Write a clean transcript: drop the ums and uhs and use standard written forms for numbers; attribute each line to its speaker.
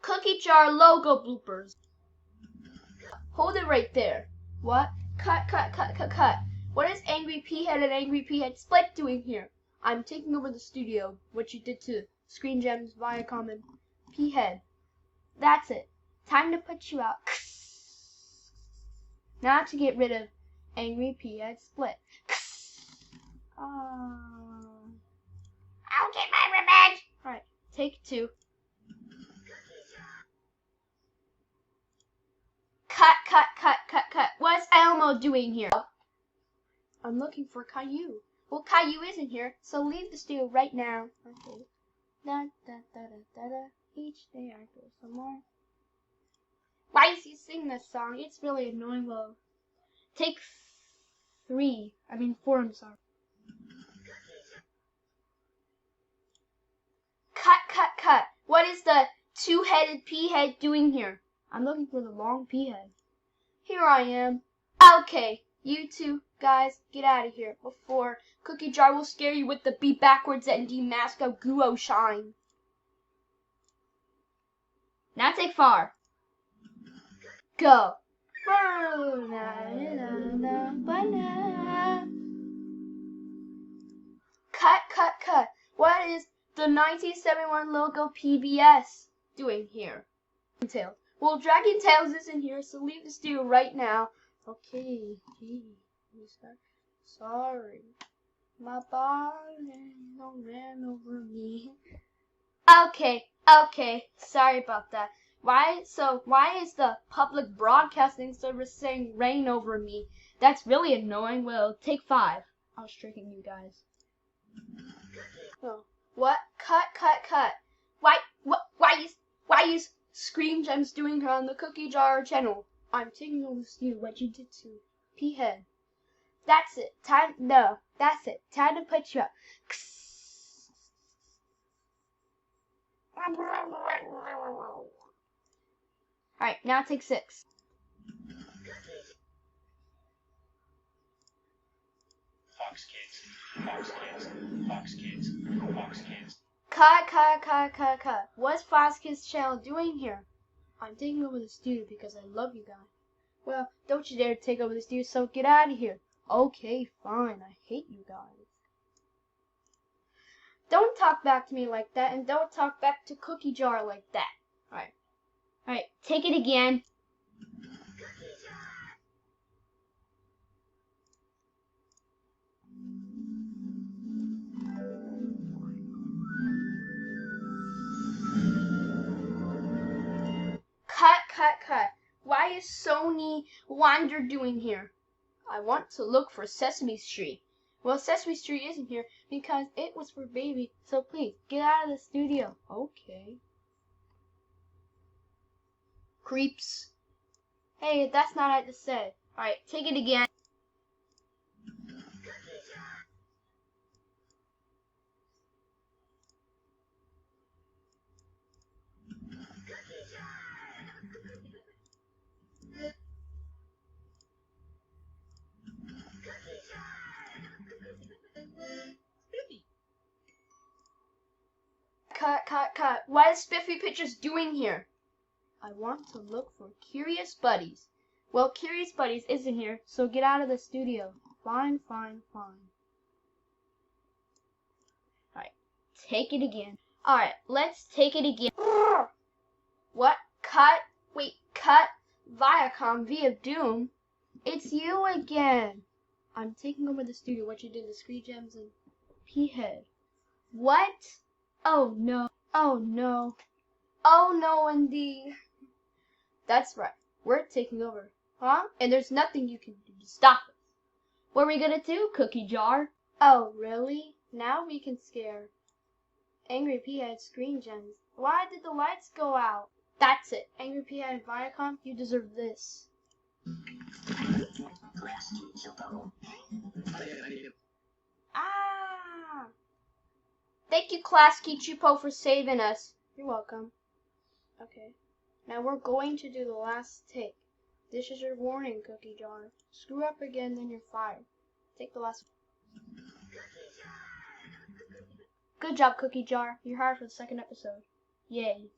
Speaker 1: Cookie jar logo bloopers. Hold it right there. What? Cut. What is Angry P-Head and Angry P-Head Split doing here? I'm taking over the studio, what you did to Screen Gems, Viacom, and P-Head. That's it. Time to put you out. Now to get rid of Angry P-Head Split. I'll get my revenge. Alright, take 2. Cut. What's Elmo doing here? I'm looking for Caillou. Well, Caillou isn't here, so leave the studio right now. Okay. Da. Each day I go some more. Why is he singing this song? It's really annoying. Well, take 4, I'm sorry. Cut. What is the 2-headed P-Head doing here? I'm looking for the long P-Head. Here I am. Okay, you two guys, get out of here before Cookie Jar will scare you with the beat backwards and demask of Guo Shine. Now take 4. Go. Cut. What is the 1971 logo PBS doing here? Tails. Well, Dragon Tails isn't here, so leave the studio right now. Okay, sorry. My body ran over me. Okay. Sorry about that. Why is the public broadcasting service saying rain over me? That's really annoying. Well, take 5. I was tricking you guys. Oh, what? Cut. Why is Screen Gems doing her on the Cookie Jar channel? I'm taking over the studio. What you did to P-Head. That's it. Time to put you up. Alright, now take 6.
Speaker 2: Fox Kids.
Speaker 1: Cut. What's Fox Kids channel doing here? I'm taking over the studio because I love you guys. Well, don't you dare take over the studio, so get out of here. Okay, fine. I hate you guys. Don't talk back to me like that, and don't talk back to Cookie Jar like that. Alright, take it again. Cut. Why is Sony Wander doing here? I want to look for Sesame Street. Well, Sesame Street isn't here because it was for baby, so please, get out of the studio. Okay. Creeps. Hey, that's not what I just said. Alright, take it again. Cut. What is Spiffy Pictures doing here? I want to look for Curious Buddies. Well, Curious Buddies isn't here, so get out of the studio. Fine. Alright, take it again. Alright, let's take it again. What? Cut? Wait, cut? Viacom via Doom? It's you again. I'm taking over the studio, what you did to Screen Gems and P-Head. What? Oh no indeed. That's right, we're taking over. Huh? And there's nothing you can do to stop us. What are we gonna do, Cookie Jar? Oh, really? Now we can scare Angry P-Head Screen Gems. Why did the lights go out? That's it. Angry P-Head and Viacom, you deserve this. Thank you, Klasky Chupo, for saving us. You're welcome. Okay. Now we're going to do the last take. This is your warning, Cookie Jar. Screw up again, then you're fired. Take the last one. Good job, Cookie Jar. You're hired for the second episode. Yay.